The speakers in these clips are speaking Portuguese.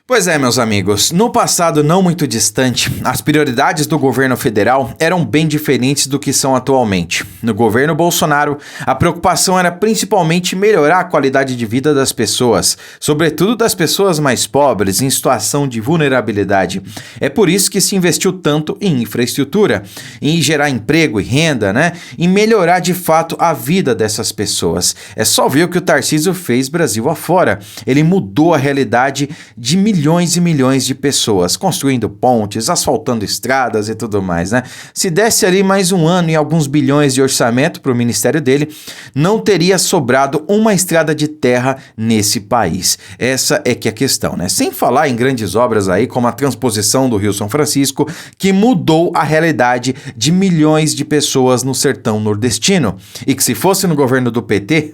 Pois é, meus amigos, no passado não muito distante, as prioridades do governo federal eram bem diferentes do que são atualmente. No governo Bolsonaro, a preocupação era principalmente melhorar a qualidade de vida das pessoas, sobretudo das pessoas mais pobres em situação de vulnerabilidade. É por isso que se investiu tanto em infraestrutura, em gerar emprego e renda, em melhorar de fato a vida dessas pessoas. É só ver o que o Tarcísio fez Brasil afora. Ele mudou a realidade de milhões e milhões de pessoas, construindo pontes, asfaltando estradas e tudo mais, Se desse ali mais um ano e alguns bilhões de orçamento para o ministério dele, não teria sobrado uma estrada de terra nesse país. Essa é que é a questão, Sem falar em grandes obras aí, como a transposição do Rio São Francisco, que mudou a realidade de milhões de pessoas no sertão nordestino. E que se fosse no governo do PT,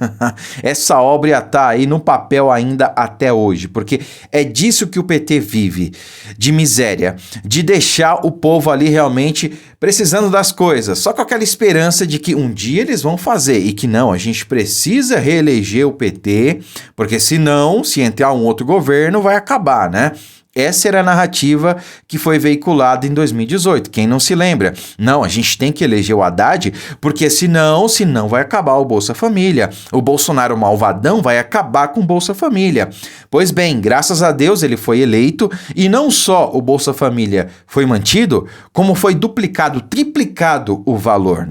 essa obra ia estar aí no papel ainda até hoje, porque é disso que o PT vive, de miséria, de deixar o povo ali realmente precisando das coisas, só com aquela esperança de que um dia eles vão fazer e que não, a gente precisa reeleger o PT, porque senão, se entrar um outro governo, vai acabar, Essa era a narrativa que foi veiculada em 2018, quem não se lembra? Não, a gente tem que eleger o Haddad, porque senão vai acabar o Bolsa Família. O Bolsonaro malvadão vai acabar com o Bolsa Família. Pois bem, graças a Deus ele foi eleito e não só o Bolsa Família foi mantido, como foi duplicado, triplicado o valor,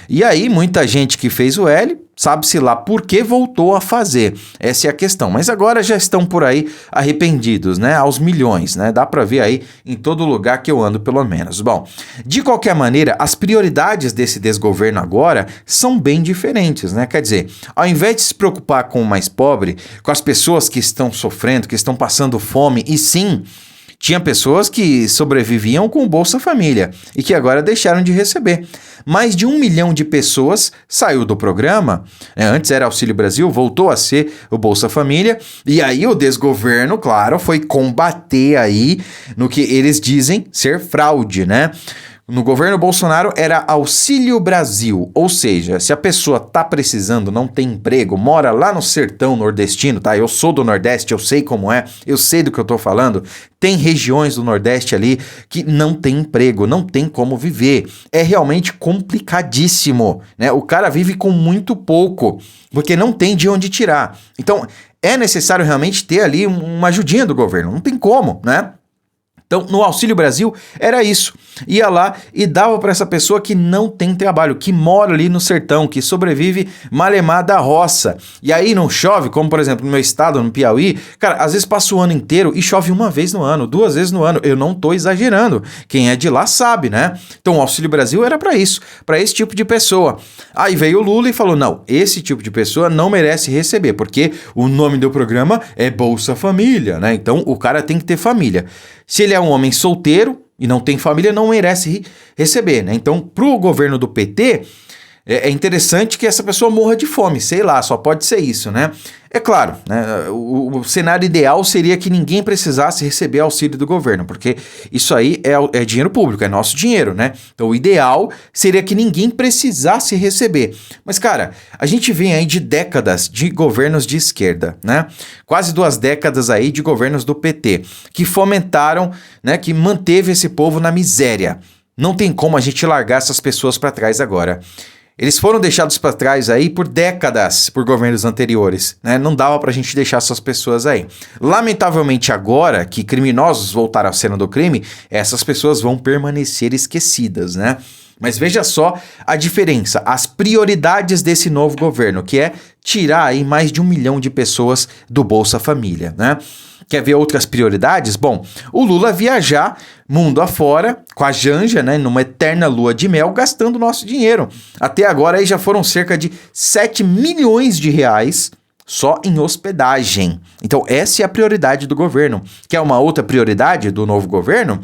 E aí muita gente que fez o L, sabe-se lá por que voltou a fazer. Essa é a questão. Mas agora já estão por aí arrependidos, Aos milhões, Dá pra ver aí em todo lugar que eu ando, pelo menos. Bom, de qualquer maneira, as prioridades desse desgoverno agora são bem diferentes, Quer dizer, ao invés de se preocupar com o mais pobre, com as pessoas que estão sofrendo, que estão passando fome, e sim, tinha pessoas que sobreviviam com o Bolsa Família e que agora deixaram de receber. Mais de 1 milhão de pessoas saiu do programa, antes era Auxílio Brasil, voltou a ser o Bolsa Família, e aí o desgoverno, claro, foi combater aí no que eles dizem ser fraude, No governo Bolsonaro era Auxílio Brasil, ou seja, se a pessoa tá precisando, não tem emprego, mora lá no sertão nordestino, Eu sou do Nordeste, eu sei como é, eu sei do que eu tô falando. Tem regiões do Nordeste ali que não tem emprego, não tem como viver. É realmente complicadíssimo, O cara vive com muito pouco, porque não tem de onde tirar. Então, é necessário realmente ter ali uma ajudinha do governo, não tem como, Então, no Auxílio Brasil, era isso. Ia lá e dava para essa pessoa que não tem trabalho, que mora ali no sertão, que sobrevive malemar da roça. E aí não chove, como por exemplo no meu estado, no Piauí, cara, às vezes passa o ano inteiro e chove uma vez no ano, 2 vezes no ano. Eu não tô exagerando. Quem é de lá sabe, Então, o Auxílio Brasil era para isso, para esse tipo de pessoa. Aí veio o Lula e falou, não, esse tipo de pessoa não merece receber, porque o nome do programa é Bolsa Família, Então, o cara tem que ter família. Se ele é um homem solteiro e não tem família, não merece receber, Então, pro governo do PT, é interessante que essa pessoa morra de fome, sei lá, só pode ser isso, É claro, o cenário ideal seria que ninguém precisasse receber auxílio do governo, porque isso aí é dinheiro público, é nosso dinheiro, Então o ideal seria que ninguém precisasse receber. Mas, cara, a gente vem aí de décadas de governos de esquerda, Quase 2 décadas aí de governos do PT, que fomentaram, que manteve esse povo na miséria. Não tem como a gente largar essas pessoas para trás agora. Eles foram deixados para trás aí por décadas por governos anteriores, Não dava pra gente deixar essas pessoas aí. Lamentavelmente agora que criminosos voltaram à cena do crime, essas pessoas vão permanecer esquecidas, Mas veja só a diferença, as prioridades desse novo governo, que é tirar aí mais de 1 milhão de pessoas do Bolsa Família, Quer ver outras prioridades? Bom, o Lula viajar mundo afora com a Janja, numa eterna lua de mel, gastando nosso dinheiro. Até agora aí já foram cerca de 7 milhões de reais só em hospedagem. Então essa é a prioridade do governo. Quer uma outra prioridade do novo governo?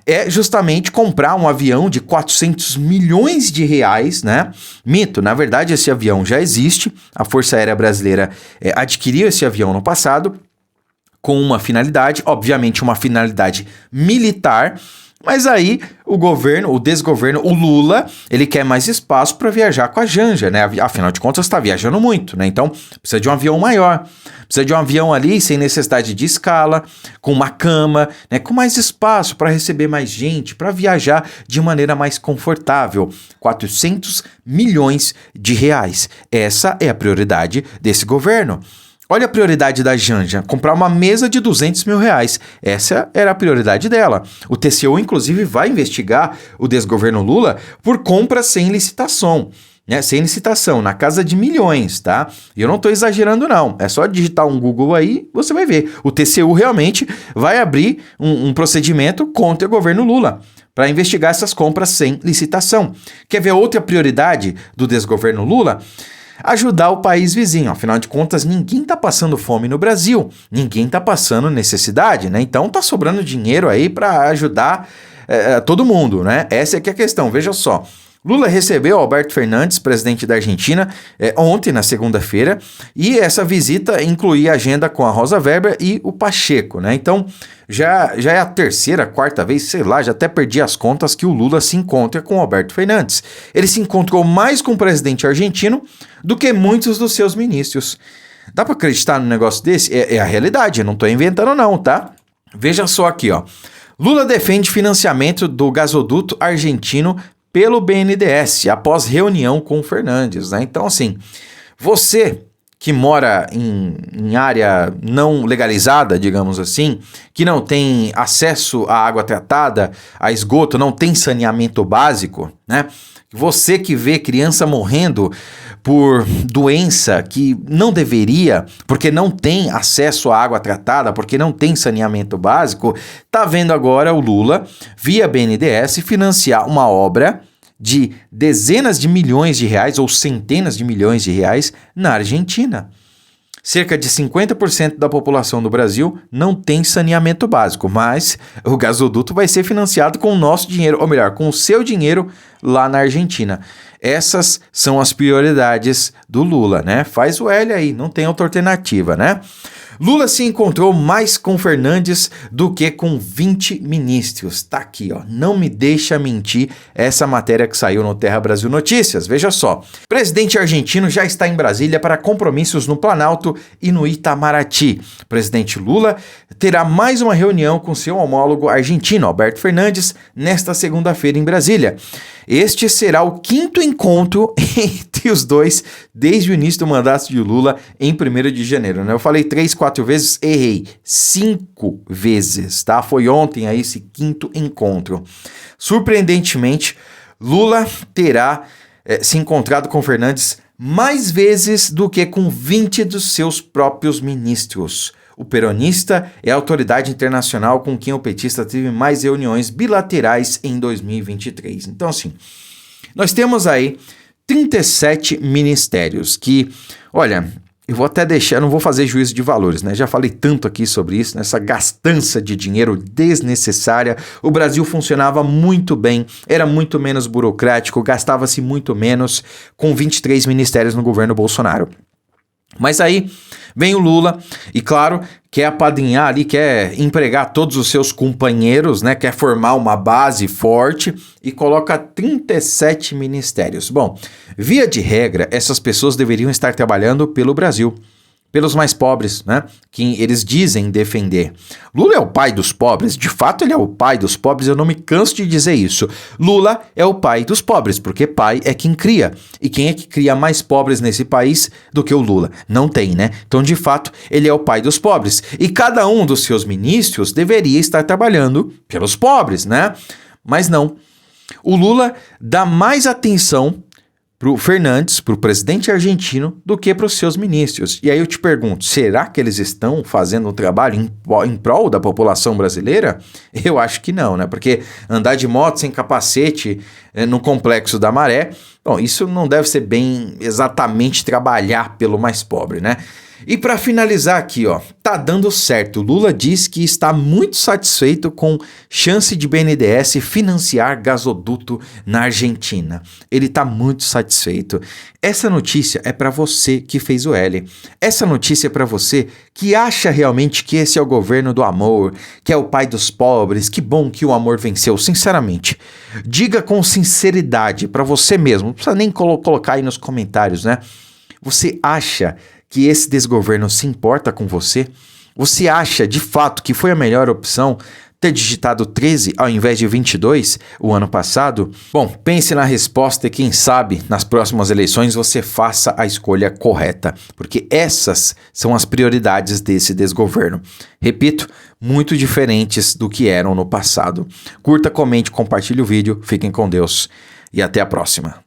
É justamente comprar um avião de 400 milhões de reais, Mito, na verdade esse avião já existe, a Força Aérea Brasileira adquiriu esse avião no passado, com uma finalidade, obviamente uma finalidade militar, Mas aí o desgoverno, o Lula, ele quer mais espaço para viajar com a Janja, né? Afinal de contas, está viajando muito, né? Então, precisa de um avião maior. Precisa de um avião ali sem necessidade de escala, com uma cama, né? Com mais espaço para receber mais gente, para viajar de maneira mais confortável. 400 milhões de reais. Essa é a prioridade desse governo. Olha a prioridade da Janja, comprar uma mesa de 200 mil reais. Essa era a prioridade dela. O TCU, inclusive, vai investigar o desgoverno Lula por compra sem licitação. Né? Sem licitação, na casa de milhões, tá? E eu não estou exagerando, não. É só digitar um Google aí, você vai ver. O TCU realmente vai abrir um procedimento contra o governo Lula para investigar essas compras sem licitação. Quer ver outra prioridade do desgoverno Lula? Ajudar o país vizinho. Afinal de contas, ninguém está passando fome no Brasil, ninguém está passando necessidade, né? Então tá sobrando dinheiro aí para ajudar todo mundo, né? Essa é que é a questão, veja só. Lula recebeu Alberto Fernandes, presidente da Argentina, ontem, na segunda-feira, e essa visita incluía a agenda com a Rosa Weber e o Pacheco, né? Então, já é a terceira, quarta vez, sei lá, já até perdi as contas que o Lula se encontra com Alberto Fernandes. Ele se encontrou mais com o presidente argentino do que muitos dos seus ministros. Dá para acreditar num negócio desse? É a realidade, eu não estou inventando não, tá? Veja só aqui, ó. Lula defende financiamento do gasoduto argentino pelo BNDES, após reunião com o Fernandes, né? Então, assim, você que mora em área não legalizada, digamos assim, que não tem acesso à água tratada, a esgoto, não tem saneamento básico, né? Você que vê criança morrendo por doença que não deveria, porque não tem acesso à água tratada, porque não tem saneamento básico, tá vendo agora o Lula, via BNDES, financiar uma obra de dezenas de milhões de reais ou centenas de milhões de reais na Argentina. Cerca de 50% da população do Brasil não tem saneamento básico, mas o gasoduto vai ser financiado com o nosso dinheiro, ou melhor, com o seu dinheiro lá na Argentina. Essas são as prioridades do Lula, né? Faz o L aí, não tem outra alternativa, né? Lula se encontrou mais com Fernandes do que com 20 ministros. Tá aqui, ó. Não me deixa mentir essa matéria que saiu no Terra Brasil Notícias. Veja só. Presidente argentino já está em Brasília para compromissos no Planalto e no Itamaraty. Presidente Lula terá mais uma reunião com seu homólogo argentino, Alberto Fernandes, nesta segunda-feira em Brasília. Este será o quinto encontro entre os dois desde o início do mandato de Lula em 1º de janeiro, né? Eu falei 3, 4 vezes, errei. 5 vezes, tá? Foi ontem aí esse quinto encontro. Surpreendentemente, Lula terá se encontrado com Fernandes mais vezes do que com 20 dos seus próprios ministros. O peronista é a autoridade internacional com quem o petista teve mais reuniões bilaterais em 2023. Então, assim, nós temos aí 37 ministérios que, olha, eu vou até deixar, não vou fazer juízo de valores, né? Já falei tanto aqui sobre isso, nessa gastança de dinheiro desnecessária. O Brasil funcionava muito bem, era muito menos burocrático, gastava-se muito menos com 23 ministérios no governo Bolsonaro. Mas aí vem o Lula e, claro, quer apadrinhar ali, quer empregar todos os seus companheiros, né? Quer formar uma base forte e coloca 37 ministérios. Bom, via de regra, essas pessoas deveriam estar trabalhando pelo Brasil, pelos mais pobres, né? Que eles dizem defender. Lula é o pai dos pobres, de fato ele é o pai dos pobres, eu não me canso de dizer isso. Lula é o pai dos pobres, porque pai é quem cria. E quem é que cria mais pobres nesse país do que o Lula? Não tem, né? Então, de fato, ele é o pai dos pobres. E cada um dos seus ministros deveria estar trabalhando pelos pobres, né? Mas não. O Lula dá mais atenção para o Fernandes, para o presidente argentino, do que para os seus ministros. E aí eu te pergunto, será que eles estão fazendo um trabalho em prol da população brasileira? Eu acho que não, né? Porque andar de moto sem capacete no Complexo da Maré, bom, isso não deve ser bem exatamente trabalhar pelo mais pobre, né? E para finalizar aqui, ó, tá dando certo. Lula diz que está muito satisfeito com chance de BNDES financiar gasoduto na Argentina. Ele tá muito satisfeito. Essa notícia é para você que fez o L. Essa notícia é para você que acha realmente que esse é o governo do amor, que é o pai dos pobres. Que bom que o amor venceu, sinceramente. Diga com sinceridade para você mesmo, não precisa nem colocar aí nos comentários, né? Você acha que esse desgoverno se importa com você? Você acha de fato que foi a melhor opção ter digitado 13 ao invés de 22 o ano passado? Bom, pense na resposta e quem sabe nas próximas eleições você faça a escolha correta, porque essas são as prioridades desse desgoverno. Repito, muito diferentes do que eram no passado. Curta, comente, compartilhe o vídeo, fiquem com Deus e até a próxima.